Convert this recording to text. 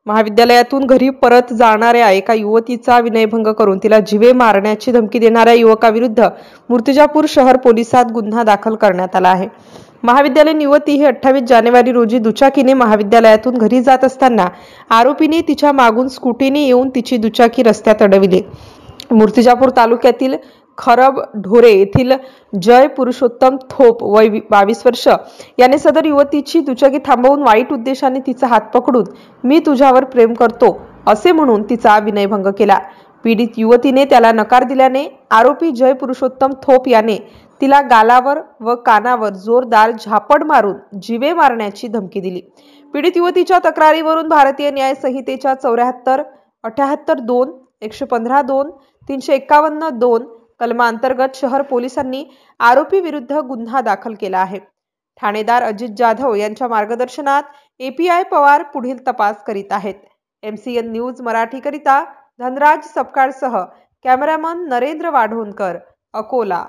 महाविद्यालयातून घरी परत जाणाऱ्या एका युवतीचा विनयभंग करून तिला जीवे मारण्याची धमकी देणाऱ्या युवकाविरुद्ध मूर्तिजापूर शहर पोलिसात गुन्हा दाखल करण्यात आला आहे। महाविद्यालयीन युवती ही 28 जानेवारी रोजी दुचाकीने महाविद्यालयातून घरी जात असताना आरोपीने तिच्या मागून स्कूटीने येऊन तिची दुचाकी रस्त्यात अडविली। मूर्तिजापूर तालुक्यातील खरब ढोरे येथील जय पुरुषोत्तम थोप वय 22 वर्ष याने सदर युवतीची दुचाकी थांबवून वाईट उद्देशाने तिचा हात पकडून मी तुझ्यावर प्रेम करतो असे म्हणून तिचा विनयभंग केला। पीडित युवतीने त्याला नकार दिल्याने आरोपी जय पुरुषोत्तम थोप याने तिला गालावर व कानावर जोरदार झापड मारून जीवे मारण्याची धमकी दिली। पीडित युवतीच्या तक्रारीवरून भारतीय न्याय संहितेच्या 74, 78, 2, 115, 2, 351, 2 कलमांतर्गत शहर पोलिसांनी आरोपी विरुद्ध गुन्हा दाखल केला आहे। ठाणेदार अजित जाधव यांच्या मार्गदर्शनात API पवार पुढील तपास करीत आहेत। MCN न्यूज मराठी करिता धनराज सपकाळसह कॅमेरामन नरेंद्र वाढोणकर, अकोला।